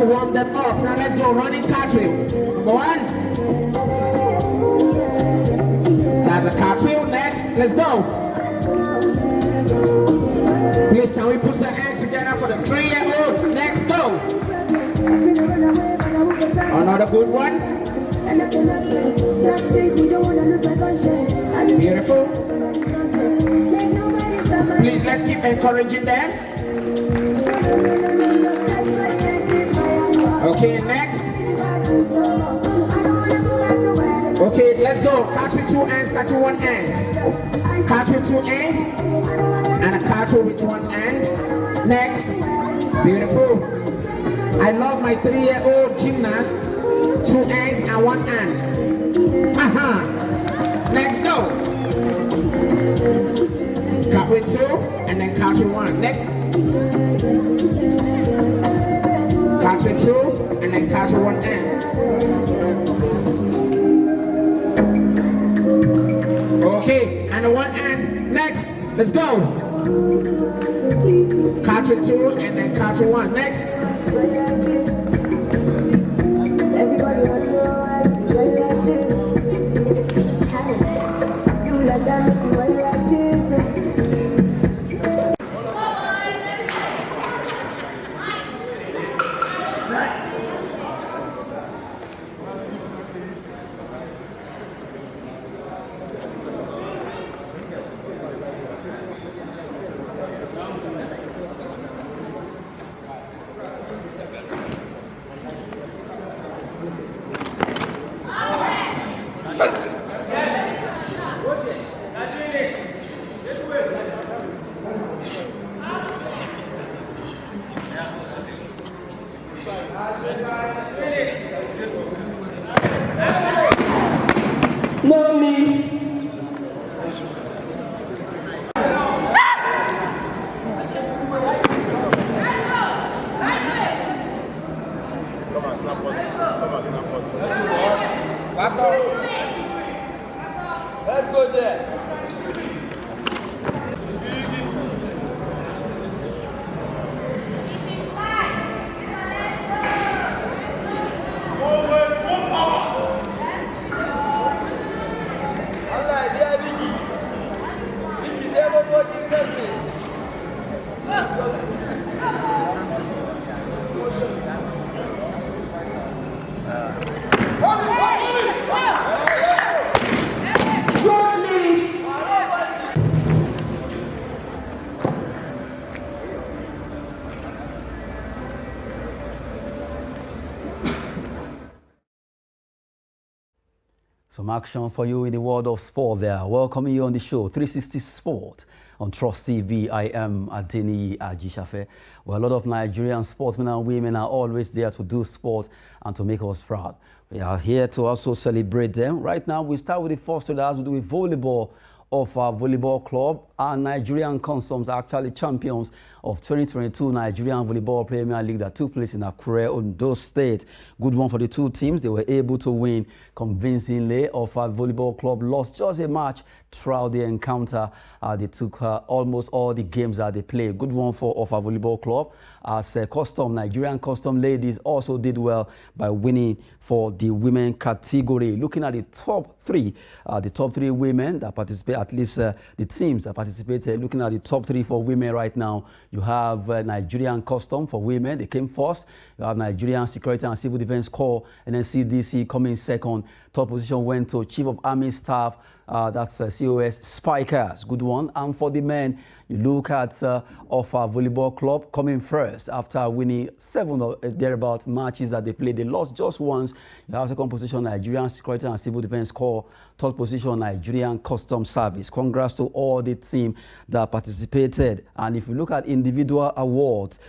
to warm them up. Now let's go. Running cartwheel. Number 1. That's a cartwheel. Next, let's go. Please, can we put our hands together for the 3-year-old? Let's go. Another good one. Beautiful. Please, let's keep encouraging them. Okay, next. Okay, let's go. Catch with 2 hands, catch with 1 hand. Catch with 2 hands, and a cartwheel with 1 hand. Next. Beautiful. I love my 3-year-old gymnast. 2 hands and 1 hand. Next, go. Cut with 2 and then catch with 1. Next. Catch with 2 and then catch with 1 hand. Okay, and the 1 hand. Next, let's go. Catch with 2 and then catch with 1. Next. No leave. Let's go there. Some action for you in the world of sport there. Welcoming you on the show, 360 Sport on Trust TV. I am Adeni Ajishafe. Well, a lot of Nigerian sportsmen and women are always there to do sport and to make us proud. We are here to also celebrate them. Right now, we start with the first that has to do with volleyball. Of our volleyball club. Our Nigerian Customs are actually champions of 2022 Nigerian Volleyball Premier League that took place in Akure, Ondo State. Good one for the two teams. They were able to win convincingly. Of our volleyball club lost just a match throughout the encounter. They took almost all the games that they played. Good one for of our volleyball club. As Nigerian Custom ladies also did well by winning for the women category. Looking at the top three women that participate, at least the teams that participated. Looking at the top 3 for women right now, you have Nigerian Custom for women. They came first. You have Nigerian Security and Civil Defense Corps, and then CDC coming second. Top position went to Chief of Army Staff. That's COS Spikers. Good one. And for the men, you look at Offa Volleyball Club coming first after winning 7 or thereabout matches that they played. They lost just once. You have second position Nigerian Security and Civil Defense Corps. Third position Nigerian Customs Service. Congrats to all the team that participated. And if you look at individual awards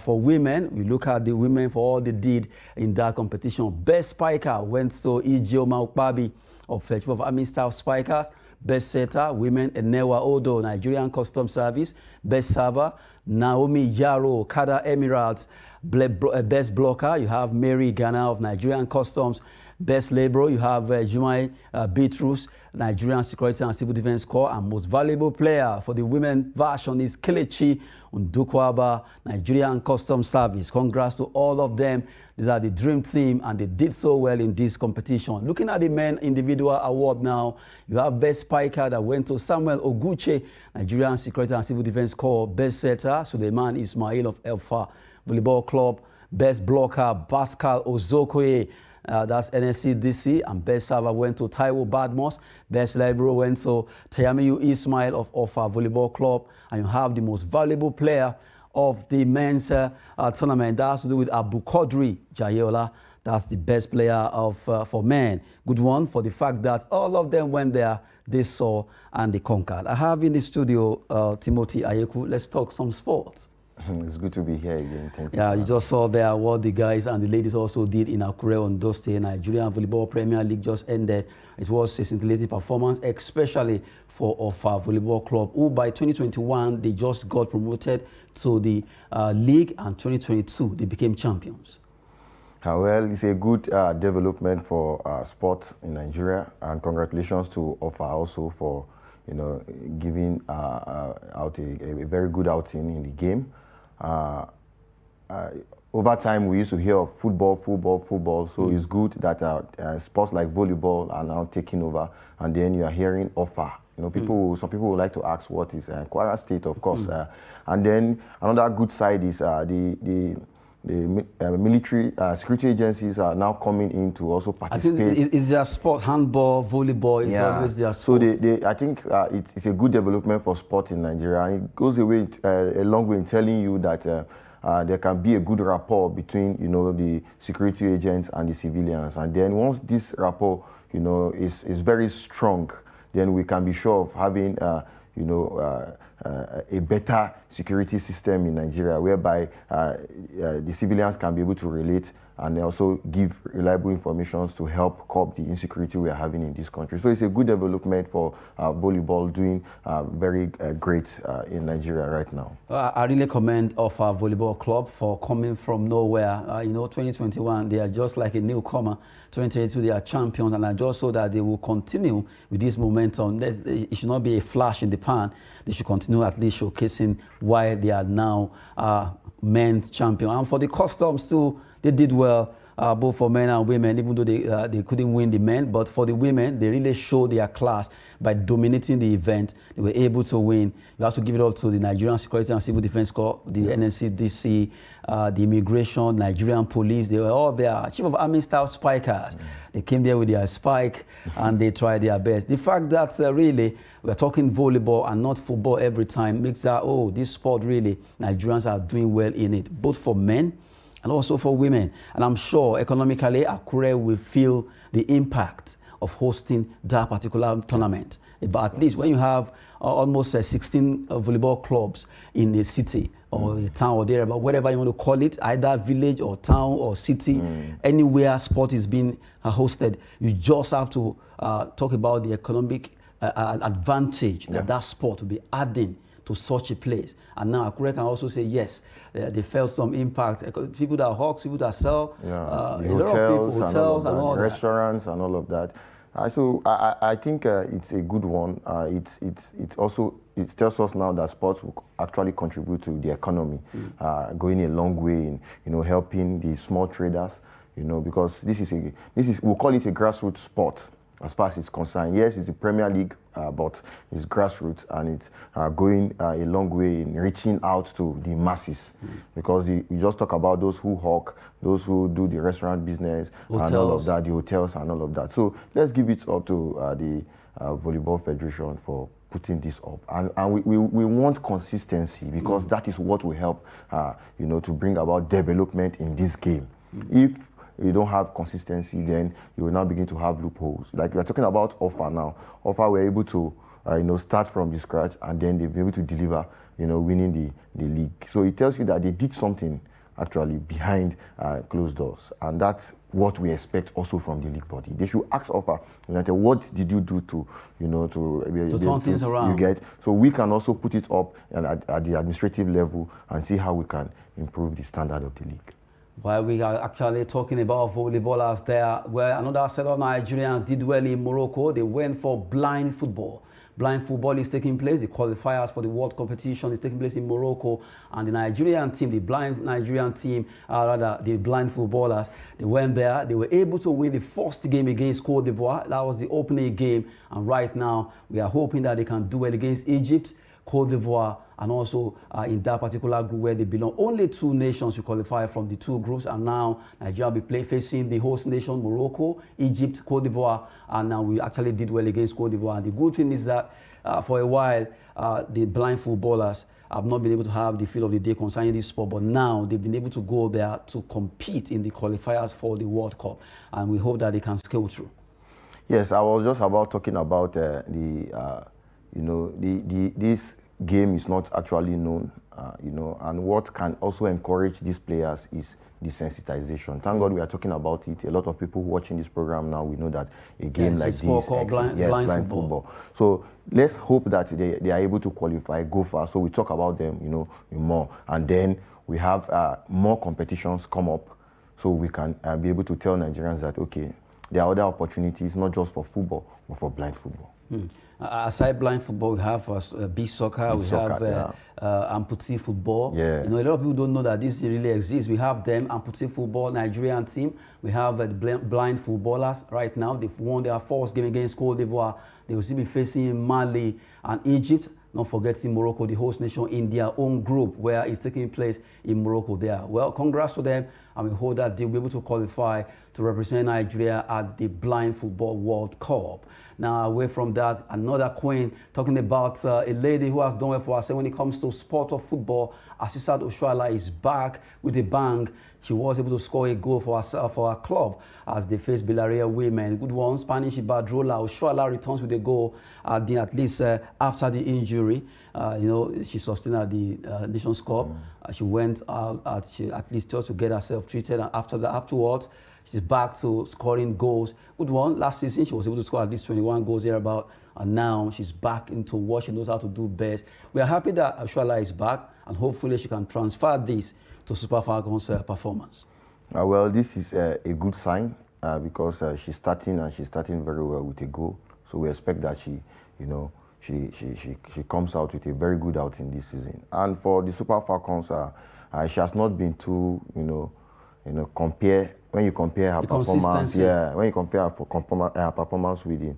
for women, we look at the women for all they did in that competition. Best Spiker went to Ijeoma Ukpabi of Chief of Army Staff Spikers. Best setter, women, Enewa Odo, Nigerian Customs Service. Best server, Naomi Yaro, Kada Emirates. Best blocker, you have Mary Ghana of Nigerian Customs. Best Labourer, you have Jumai Beatrice, Nigerian Security and Civil Defense Corps, and Most Valuable Player for the women version is Kelechi Ndukwaba, Nigerian Customs Service. Congrats to all of them. These are the dream team, and they did so well in this competition. Looking at the men individual award now, you have Best Spiker that went to Samuel Oguche, Nigerian Security and Civil Defense Corps. Best Setter, Suleiman Ismail of Offa Volleyball Club. Best Blocker, Pascal Ozokoye, that's NSCDC, and Best Server went to Taiwo Badmos. Best Libero went to Tayamiyu Ismail of Offa Volleyball Club. And you have the Most Valuable Player of the men's tournament. That has to do with Abu Kodri Jayola. That's the best player of for men. Good one for the fact that all of them went there, they saw, and they conquered. I have in the studio Timothy Ayeku. Let's talk some sports. It's good to be here again. Thank you. Yeah, you just saw there what the guys and the ladies also did in Akure on those days. Nigerian Volleyball Premier League just ended. It was a scintillating performance, especially for Offa Volleyball Club, who by 2021, they just got promoted to the league, and 2022, they became champions. Well, it's a good development for sport in Nigeria, and congratulations to Offa also for giving out a very good outing in the game. Over time, we used to hear of football, so it's good that sports like volleyball are now taking over, and then you are hearing Offa. Some people would like to ask what is Kwara State, of course, and then another good side is the military security agencies are now coming in to also participate. I think it's their sport, handball, volleyball, it's always their sport. So I think it's a good development for sport in Nigeria, and it goes a long way in telling you that there can be a good rapport between the security agents and the civilians, and then once this rapport is very strong, then we can be sure of having a better security system in Nigeria, whereby the civilians can be able to relate and also give reliable information to help curb the insecurity we are having in this country. So it's a good development for volleyball, doing very great in Nigeria right now. I really commend Offa Volleyball Club for coming from nowhere. 2021, they are just like a newcomer. 2022, they are champions, and I just saw that they will continue with this momentum. It should not be a flash in the pan. They should continue at least showcasing why they are now men's champion. And for the customs too, they did well, both for men and women, even though they couldn't win the men. But for the women, they really showed their class by dominating the event. They were able to win. You have to give it up to the Nigerian Security and Civil Defense Corps, the NSCDC, the Immigration, Nigerian Police. They were all there. Chief of Army Staff Spikers. They came there with their spike and they tried their best. The fact that really we're talking volleyball and not football every time makes that, this sport really, Nigerians are doing well in it, both for men and also for women. And I'm sure economically, Akure will feel the impact of hosting that particular tournament. But at least when you have almost 16 volleyball clubs in a city or a town or there, but whatever you want to call it, either village or town or city, anywhere sport is being hosted, you just have to talk about the economic advantage that sport will be adding to such a place. And now Akure can also say, yes, they felt some impact. People that hawks, people that sell, a lot of people, hotels and all that. Restaurants and all of that. So I think it's a good one. It tells us now that sports will actually contribute to the economy, going a long way in helping the small traders, because this is we'll call it a grassroots sport as far as it's concerned. Yes, it's a Premier League, but it's grassroots, and it's going a long way in reaching out to the masses, because we just talk about those who hawk, those who do the restaurant business, hotels, and all of that, the hotels and all of that. So let's give it up to the Volleyball Federation for putting this up, and we want consistency, because that is what will help to bring about development in this game. If you don't have consistency, then you will now begin to have loopholes. Like we are talking about Offa now. Offa were able to start from the scratch, and then they'll be able to deliver winning the league. So it tells you that they did something actually behind closed doors, and that's what we expect also from the league body. They should ask Offa, what did you do to turn things around? You get, so we can also put it up at the administrative level and see how we can improve the standard of the league. While we are actually talking about volleyballers there, where another set of Nigerians did well in Morocco, they went for blind football. Blind football is taking place. The qualifiers for the world competition is taking place in Morocco, and the Nigerian team, the blind Nigerian team, rather the blind footballers, they went there. They were able to win the first game against Cote d'Ivoire. That was the opening game, and right now we are hoping that they can do well against Egypt, Cote d'Ivoire, and also in that particular group where they belong. Only two nations will qualify from the two groups, and now Nigeria will be facing the host nation, Morocco, Egypt, Cote d'Ivoire, and now we actually did well against Cote d'Ivoire. And the good thing is that for a while, the blind footballers have not been able to have the feel of the day concerning this sport, but now they've been able to go there to compete in the qualifiers for the World Cup, and we hope that they can scale through. Yes, I was just about talking about this game is not actually known, and what can also encourage these players is desensitization. Thank God we are talking about it. A lot of people watching this program now, we know that a game like this, blind football. So let's hope that they are able to qualify, go far. So we talk about them, more, and then we have more competitions come up, so we can be able to tell Nigerians that okay, there are other opportunities, not just for football, but for blind football. Aside blind football, we have beach soccer, we have amputee football. Yeah. A lot of people don't know that this really exists. We have them, amputee football, Nigerian team. We have the blind footballers right now. They've won their first game against Cote d'Ivoire. They will still be facing Mali and Egypt. Not forgetting Morocco, the host nation, in their own group where it's taking place in Morocco there. Well, congrats to them, and we hope that they'll be able to qualify to represent Nigeria at the Blind Football World Cup. Now, away from that, another queen, talking about a lady who has done well for herself when it comes to sport of football. Asisat Oshoala is back with a bang. She was able to score a goal for herself, for her club, as they face Villarreal women. Good one, Spanish Ibadrola. Oshoala returns with a goal at least after the injury. She sustained at the Nations Cup. She went out, she at least tried to get herself treated, and afterwards, she's back to scoring goals. Good one. Last season, she was able to score at least 21 goals thereabout, and now she's back into what she knows how to do best. We are happy that Oshoala is back, and hopefully she can transfer this to Super Falcons' performance. Well, this is a good sign because she's starting very well with a goal. So we expect that she comes out with a very good outing this season. And for the Super Falcons, she has not been too, when you compare her performance, when you compare her performance with the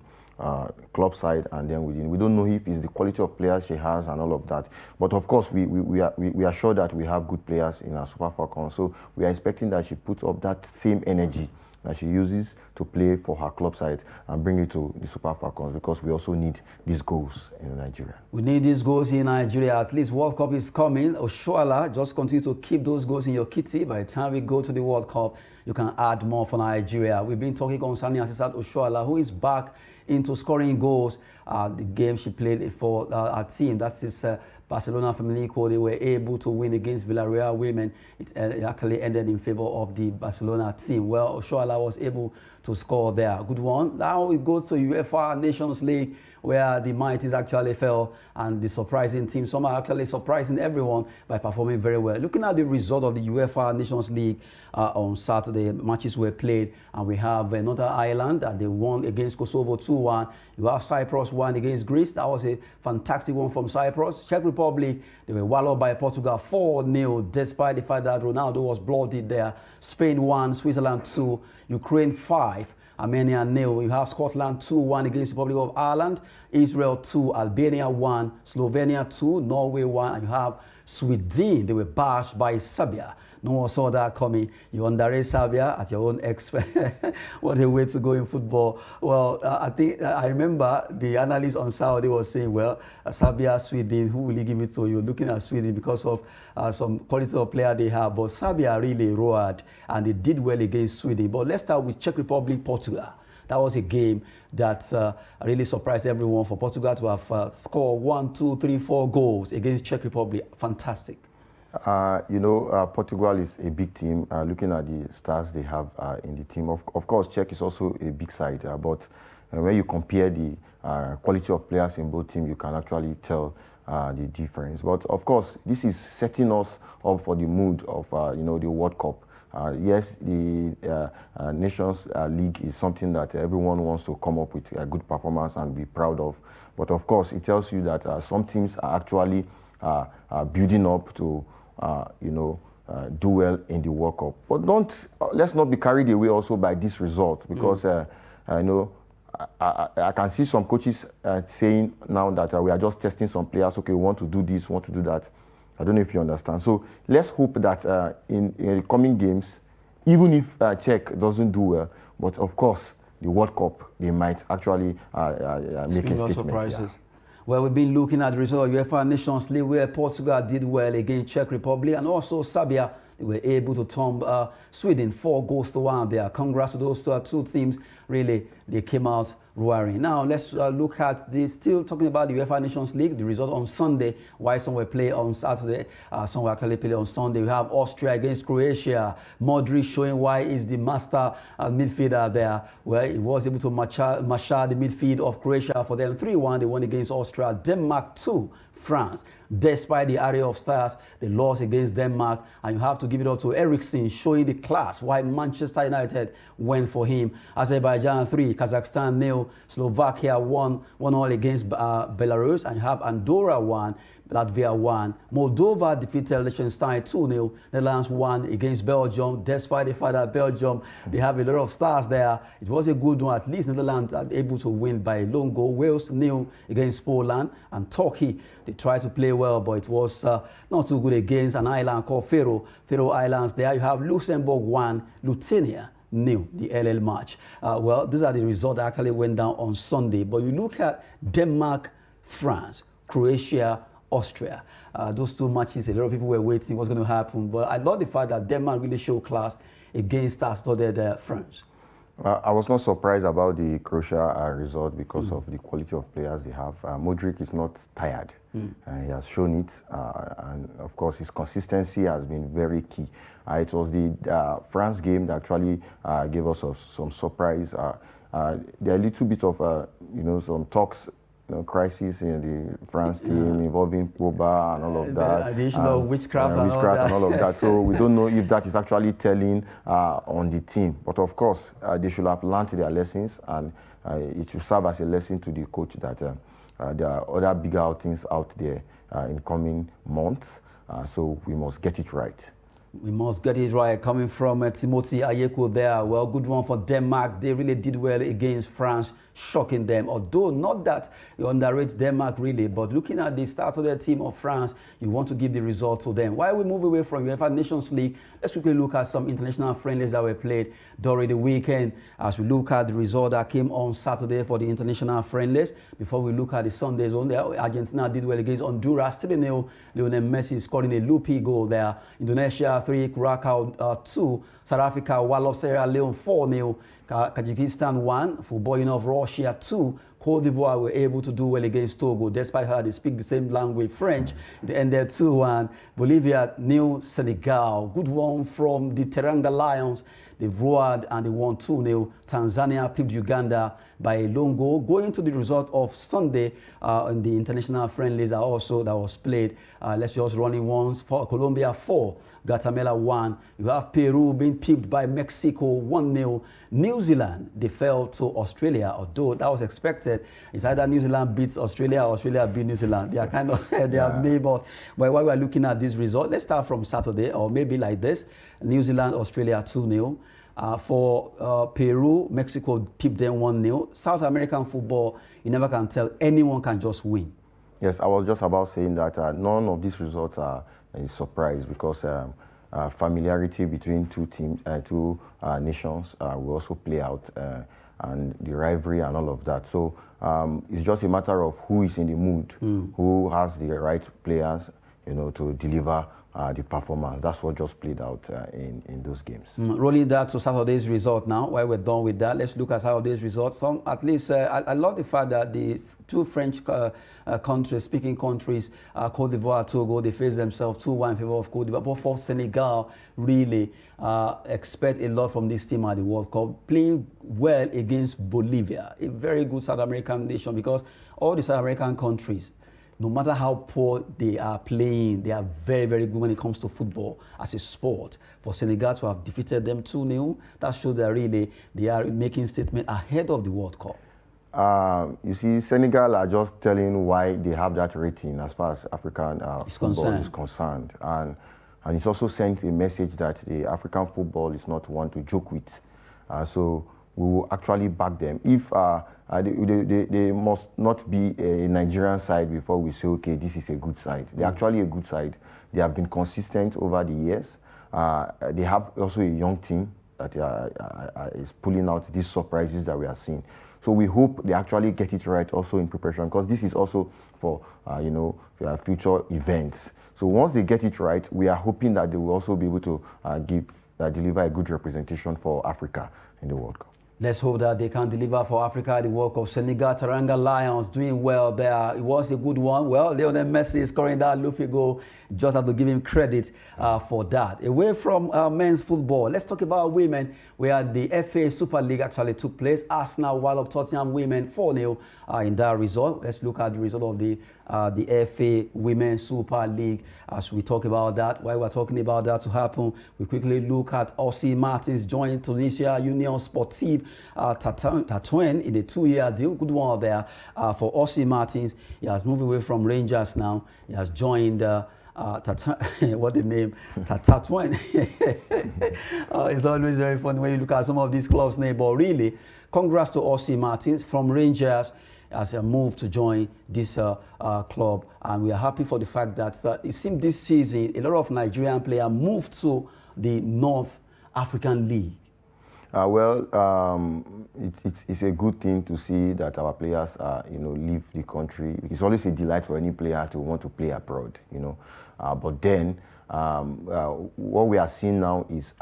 club side and then within, we don't know if it's the quality of players she has and all of that. But of course, we are sure that we have good players in our Super Falcons. So we are expecting that she puts up that same energy that she uses to play for her club side and bring it to the Super Falcons, because we also need these goals in Nigeria. We need these goals in Nigeria. At least World Cup is coming. Oshoala, just continue to keep those goals in your kitty. By the time we go to the World Cup, you can add more for Nigeria. We've been talking concerning Asisat Oshoala, who is back into scoring goals. The game she played for our team, that's his Barcelona Femenico, they were able to win against Villarreal women. It actually ended in favor of the Barcelona team. Well, Oshoala was able to score there. Good one. Now we go to Uefa Nations League, where the mighties actually fell, and the surprising team, some are actually surprising everyone by performing very well. Looking at the result of the Uefa Nations League on Saturday, matches were played, and we have Northern Ireland that they won against Kosovo 2-1. You have Cyprus won against Greece. That was a fantastic one from Cyprus. Czech Republic, they were wallowed by Portugal 4-0, despite the fact that Ronaldo was blooded there. Spain 1, Switzerland 2, Ukraine 5. Armenia 0. You have Scotland 2-1 against the Republic of Ireland. Israel 2, Albania 1, Slovenia 2, Norway 1, and you have Sweden. They were bashed by Serbia. No one saw that coming. You underrate Serbia at your own expense. What a way to go in football. Well, I remember the analyst on Saturday was saying, well, Serbia, Sweden, who will you give it to? You're looking at Sweden because of some quality of player they have. But Serbia really roared, and they did well against Sweden. But let's start with Czech Republic, Portugal. That was a game that really surprised everyone, for Portugal to have scored 1, 2, 3, 4 goals against Czech Republic. Fantastic. Portugal is a big team. Looking at the stars they have in the team, of course, Czech is also a big side. But when you compare the quality of players in both teams, you can actually tell the difference. But of course, this is setting us up for the mood of the World Cup. Yes, the Nations League is something that everyone wants to come up with a good performance and be proud of. But of course, it tells you that some teams are actually building up to, do well in the World Cup. But let's not be carried away also by this result, because I know I can see some coaches saying now that we are just testing some players. Okay, we want to do this, want to do that. I don't know if you understand. So let's hope that in the coming games, even if Czech doesn't do well, but of course, the World Cup, they might actually make a statement. Surprises. Yeah. Well, we've been looking at the result of Uefa Nations League, where Portugal did well against Czech Republic, and also Serbia. They were able to thump Sweden 4-1 there. Congrats to those two teams. Really, they came out roaring. Now, let's look at still talking about the UEFA Nations League, the result on Sunday, why some were played on Saturday, some were actually played on Sunday. We have Austria against Croatia. Modric showing why he's the master midfielder there, where he was able to marshal the midfield of Croatia for them. 3-1, they won against Austria. Denmark 2. France. Despite the array of stars, they lost against Denmark, and you have to give it up to Eriksen, showing the class why Manchester United went for him. Azerbaijan 3, Kazakhstan 0, Slovakia 1-1 against Belarus, and you have Andorra 1, Latvia 1. Moldova defeated Liechtenstein 2-0. Netherlands 1 against Belgium. Despite the fact that Belgium, they have a lot of stars there, it was a good one. At least Netherlands are able to win by a lone goal. Wales 0 against Poland, and Turkey, they tried to play well, but it was not too good against an island called Faroe Islands. There you have Luxembourg 1, Lithuania 0, the LL match. Well, these are the results that actually went down on Sunday. But you look at Denmark, France, Croatia, Austria. Those two matches, a lot of people were waiting what's going to happen. But I love the fact that Denmark really showed class against star-studded France. I was not surprised about the Croatia result because of the quality of players they have. Modric is not tired. He has shown it. And of course, his consistency has been very key. It was the France game that actually gave us some surprise. There are a little bit of, some talks, crisis in the France team involving Pogba and all of that. Additional witchcraft and all of that. So we don't know if that is actually telling on the team. But of course, they should have learned their lessons, and it should serve as a lesson to the coach that there are other bigger outings out there in coming months. So we must get it right. We must get it right. Coming from Timothy Ayeko there. Well, good one for Denmark. They really did well against France, shocking them. Although not that you underrate Denmark really, but looking at the start of the team of France, you want to give the result to them. While we move away from UEFA Nations League, let's quickly look at some international friendlies that were played during the weekend. As we look at the result that came on Saturday for the international friendlies, before we look at the Sundays one there, Argentina did well against Honduras, 3-0. Lionel Messi scoring a loopy goal there. Indonesia 3, Curacao 2, South Africa, Wallop Sierra Leone 4-0, Tajikistan 1, Footballing of Russia 2, Cote d'Ivoire were able to do well against Togo, despite how they speak the same language, French. They ended 2-1. Bolivia 0, Senegal. Good one from the Teranga Lions. They roared and they won 2-0. Tanzania picked Uganda by a lone goal. Going to the result of Sunday in the international friendlies that was played. Let's just run it once. For Colombia 4, Guatemala 1. You have Peru being picked by Mexico 1-0. New Zealand, they fell to Australia, although that was expected. It's either New Zealand beats Australia or Australia beats New Zealand. They are kind of they are neighbors. But while we're looking at this result, let's start from Saturday, or maybe like this. New Zealand, Australia 2-0. For Peru, Mexico pipped them 1-0. South American football, you never can tell. Anyone can just win. Yes, I was just about saying that none of these results are a surprise, because familiarity between two teams, two nations will also play out, and the rivalry and all of that. So it's just a matter of who is in the mood, who has the right players, to deliver the performance. That's what just played out in those games. Rolling that to Saturday's result now. While we're done with that, let's look at Saturday's results. At least I love the fact that the two French speaking countries, Cote d'Ivoire, Togo, they face themselves 2-1 in favor of Cote d'Ivoire. But for Senegal, really expect a lot from this team at the World Cup. Playing well against Bolivia, a very good South American nation, because all the South American countries, no matter how poor they are playing, they are very, very good when it comes to football as a sport. For Senegal to have defeated them 2-0, that shows that really they are making statement ahead of the World Cup. You see, Senegal are just telling why they have that rating as far as African football is concerned. And it's also sent a message that the African football is not one to joke with. So we will actually back them. If they must not be a Nigerian side before we say, okay, this is a good side. They're actually a good side. They have been consistent over the years. They have also a young team that is pulling out these surprises that we are seeing. So we hope they actually get it right also in preparation, because this is also for future events. So once they get it right, we are hoping that they will also be able to deliver a good representation for Africa in the World Cup. Let's hope that they can deliver for Africa at the World Cup. Senegal, Teranga Lions doing well there. It was a good one. Well, Lionel Messi is scoring that Luffy goal. Just have to give him credit for that. Away from men's football, let's talk about women, where the FA Super League actually took place. Arsenal while up Tottenham women 4-0 in that result. Let's look at the result of the FA Women's Super League as we talk about that. While we're talking about that to happen, we quickly look at Ossie Martins joining Tunisia Union Sportive Tatouane in a 2-year deal. Good one there for Ossie Martins. He has moved away from Rangers now. He has joined what the name? Tatouane. It's always very funny when you look at some of these clubs' name, but really, congrats to Ossie Martins from Rangers as a move to join this club, and we are happy for the fact that it seems this season a lot of Nigerian players moved to the North African League. It's a good thing to see that our players leave the country. It's always a delight for any player to want to play abroad, but then what we are seeing now is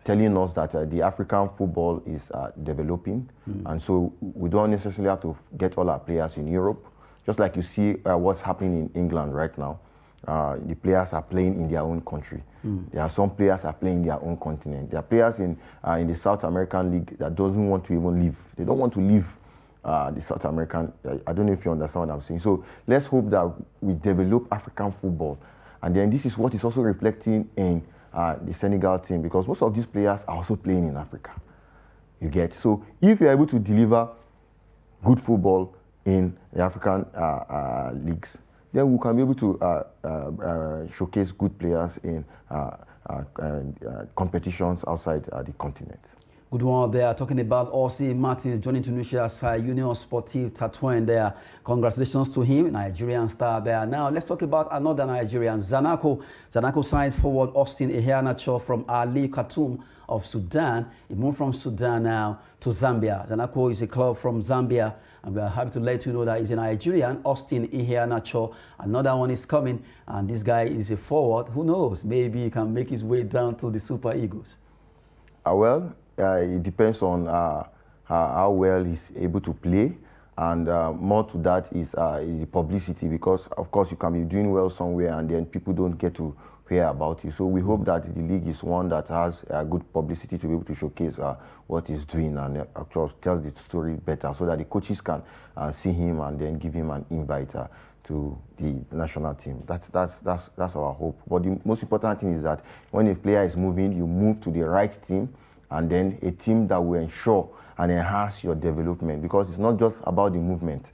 telling us that the African football is developing, and so we don't necessarily have to get all our players in Europe. Just like you see what's happening in England right now, the players are playing in their own country. There are some players are playing in their own continent. There are players in the South American League that doesn't want to even leave. They don't want to leave the South American. I don't know if you understand what I'm saying. So let's hope that we develop African football, and then this is what is also reflecting in the Senegal team, because most of these players are also playing in Africa. You get? So if you're able to deliver good football in the African leagues, then we can be able to showcase good players in competitions outside the continent. Good one there. Talking about Ossie Martins joining Tunisia's Union Sportive Tatouane there. Congratulations to him, Nigerian star there. Now let's talk about another Nigerian, Zanako. Zanako signs forward Austin Iheanacho from Ali Khartoum of Sudan. He moved from Sudan now to Zambia. Zanako is a club from Zambia, and we are happy to let you know that he's a Nigerian, Austin Iheanacho. Another one is coming, and this guy is a forward. Who knows? Maybe he can make his way down to the Super Eagles. It depends on how well he's able to play, and more to that is the publicity, because of course you can be doing well somewhere and then people don't get to hear about you. So we hope that the league is one that has good publicity to be able to showcase what he's doing and actually tell the story better, so that the coaches can see him and then give him an invite to the national team. That's our hope. But the most important thing is that when a player is moving, you move to the right team, and then a team that will ensure and enhance your development, because it's not just about the movement.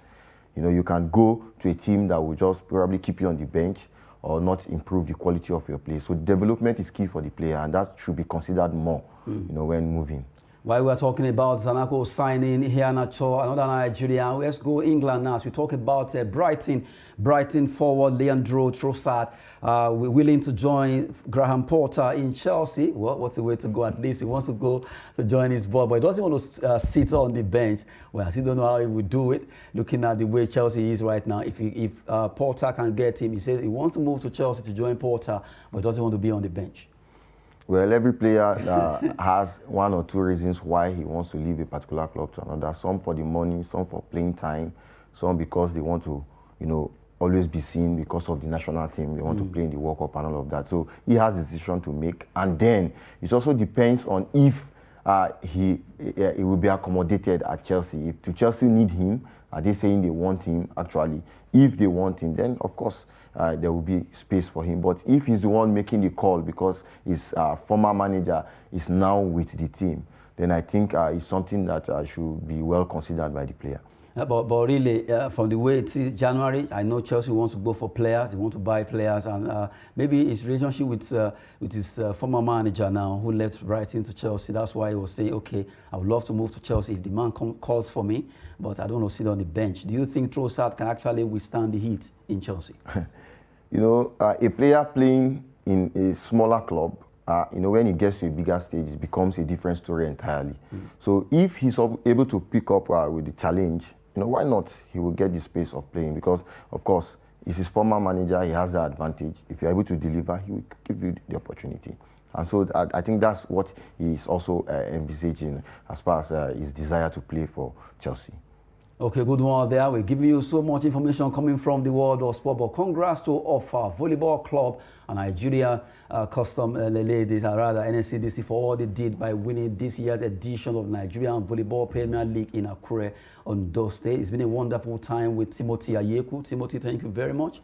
You can go to a team that will just probably keep you on the bench or not improve the quality of your play. So development is key for the player, and that should be considered more, when moving. While we're talking about Zanako signing Iheanacho, another Nigerian, let's go England now. So we talk about Brighton forward Leandro Trossard, willing to join Graham Potter in Chelsea. Well, what's the way to go? At least he wants to go to join his board, but he doesn't want to sit on the bench. Well, I still don't know how he would do it, looking at the way Chelsea is right now. If Potter can get him, he says he wants to move to Chelsea to join Potter, but doesn't want to be on the bench. Well, every player has one or two reasons why he wants to leave a particular club to another. Some for the money, some for playing time, some because they want to, always be seen because of the national team. They want to play in the World Cup and all of that. So he has a decision to make. And then it also depends on if he will be accommodated at Chelsea. If Chelsea need him Are they saying they want him? Actually, if they want him, then of course there will be space for him. But if he's the one making the call because his former manager is now with the team, then I think it's something that should be well considered by the player. But really, from the way it is January, I know Chelsea wants to go for players, they want to buy players, and maybe his relationship with his former manager now, who left right into Chelsea, that's why he was saying, okay, I would love to move to Chelsea if the man calls for me, but I don't want to sit on the bench. Do you think Trossard can actually withstand the heat in Chelsea? You know, a player playing in a smaller club, you know, when he gets to a bigger stage, it becomes a different story entirely. So if he's able to pick up with the challenge, you know, why not? He will get the space of playing because, of course, he's his former manager. He has the advantage. If you're able to deliver, he will give you the opportunity. And so I think that's what he's also envisaging as far as his desire to play for Chelsea. Okay, good one there. We're giving you so much information coming from the world of sport. But congrats to Offa Volleyball Club and Nigeria Custom ladies, or rather NSCDC, for all they did by winning this year's edition of Nigerian Volleyball Premier League in Akure, Ondo State. It's been a wonderful time with Timothy Ayeku. Timothy, thank you very much.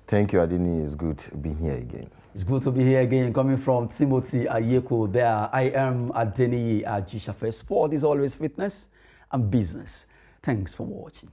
Thank you, Adini. It's good being here again. It's good to be here again, coming from Timothy Ayeku there. I am Adeni Ajishafe. Sport is always fitness and business. Thanks for watching.